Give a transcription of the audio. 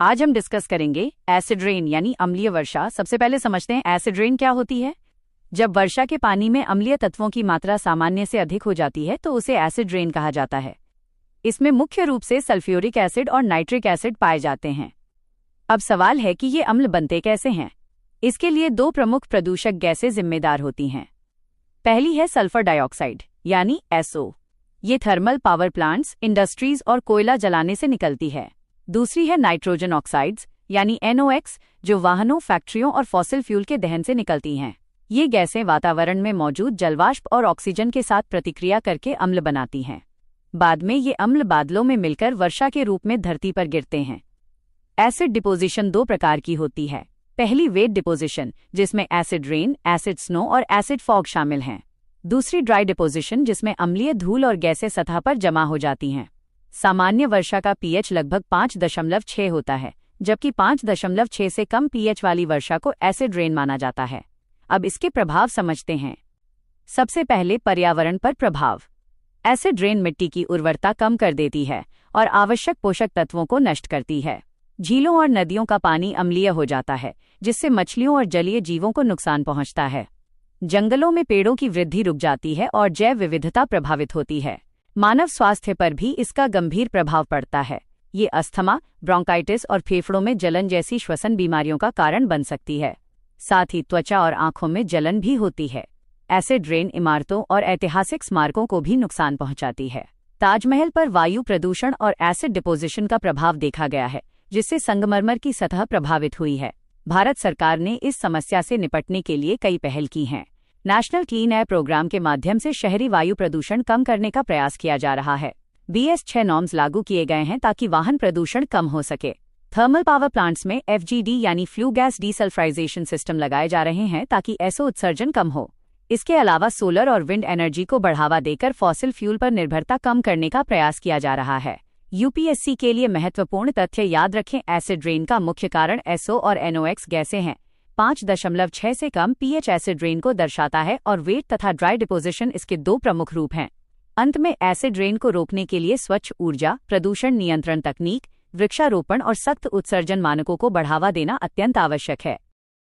आज हम डिस्कस करेंगे एसिड रेन यानी अम्लीय वर्षा। सबसे पहले समझते हैं एसिड रेन क्या होती है। जब वर्षा के पानी में अम्लीय तत्वों की मात्रा सामान्य से अधिक हो जाती है तो उसे एसिड रेन कहा जाता है। इसमें मुख्य रूप से सल्फ्यूरिक एसिड और नाइट्रिक एसिड पाए जाते हैं। अब सवाल है कि ये अम्ल बनते कैसे हैं। इसके लिए दो प्रमुख प्रदूषक गैसें जिम्मेदार होती हैं। पहली है सल्फर डाइऑक्साइड यानी SO। ये थर्मल पावर प्लांट्स, इंडस्ट्रीज और कोयला जलाने से निकलती है। दूसरी है नाइट्रोजन ऑक्साइड्स यानी NOx, जो वाहनों, फैक्ट्रियों और फॉसिल फ्यूल के दहन से निकलती हैं। ये गैसें वातावरण में मौजूद जलवाष्प और ऑक्सीजन के साथ प्रतिक्रिया करके अम्ल बनाती हैं। बाद में ये अम्ल बादलों में मिलकर वर्षा के रूप में धरती पर गिरते हैं। एसिड डिपोजिशन दो प्रकार की होती है। पहली वेट डिपोजिशन, जिसमें एसिड रेन, एसिड स्नो और एसिड फॉग शामिल हैं। दूसरी ड्राई डिपोजिशन, जिसमें अम्लीय धूल और गैसें सतह पर जमा हो जाती हैं। सामान्य वर्षा का pH लगभग 5.6 होता है, जबकि 5.6 से कम pH वाली वर्षा को एसिड रेन माना जाता है। अब इसके प्रभाव समझते हैं। सबसे पहले पर्यावरण पर प्रभाव। एसिड रेन मिट्टी की उर्वरता कम कर देती है और आवश्यक पोषक तत्वों को नष्ट करती है। झीलों और नदियों का पानी अम्लीय हो जाता है, जिससे मछलियों और जलीय जीवों को नुकसान पहुंचता है। जंगलों में पेड़ों की वृद्धि रुक जाती है और जैव विविधता प्रभावित होती है। मानव स्वास्थ्य पर भी इसका गंभीर प्रभाव पड़ता है। ये अस्थमा, ब्रोंकाइटिस और फेफड़ों में जलन जैसी श्वसन बीमारियों का कारण बन सकती है। साथ ही त्वचा और आंखों में जलन भी होती है। एसिड रेन इमारतों और ऐतिहासिक स्मारकों को भी नुकसान पहुंचाती है। ताजमहल पर वायु प्रदूषण और एसिड डिपोजिशन का प्रभाव देखा गया है, जिससे संगमरमर की सतह प्रभावित हुई है। भारत सरकार ने इस समस्या से निपटने के लिए कई पहल की हैं। नेशनल क्लीन एयर प्रोग्राम के माध्यम से शहरी वायु प्रदूषण कम करने का प्रयास किया जा रहा है। BS6 नॉर्म्स लागू किए गए हैं ताकि वाहन प्रदूषण कम हो सके। थर्मल पावर प्लांट्स में FGD यानी फ्लू गैस डीसल्फ्राइजेशन सिस्टम लगाए जा रहे हैं ताकि SO उत्सर्जन कम हो। इसके अलावा सोलर और विंड एनर्जी को बढ़ावा देकर फॉसिल फ्यूल पर निर्भरता कम करने का प्रयास किया जा रहा है। UPSC के लिए महत्वपूर्ण तथ्य याद रखें। एसिड रेन का मुख्य कारण SO और NOx गैसें हैं। 5.6 से कम pH एसिड रेन को दर्शाता है और वेट तथा ड्राई डिपोजिशन इसके दो प्रमुख रूप हैं। अंत में एसिड रेन को रोकने के लिए स्वच्छ ऊर्जा, प्रदूषण नियंत्रण तकनीक, वृक्षारोपण और सख्त उत्सर्जन मानकों को बढ़ावा देना अत्यंत आवश्यक है।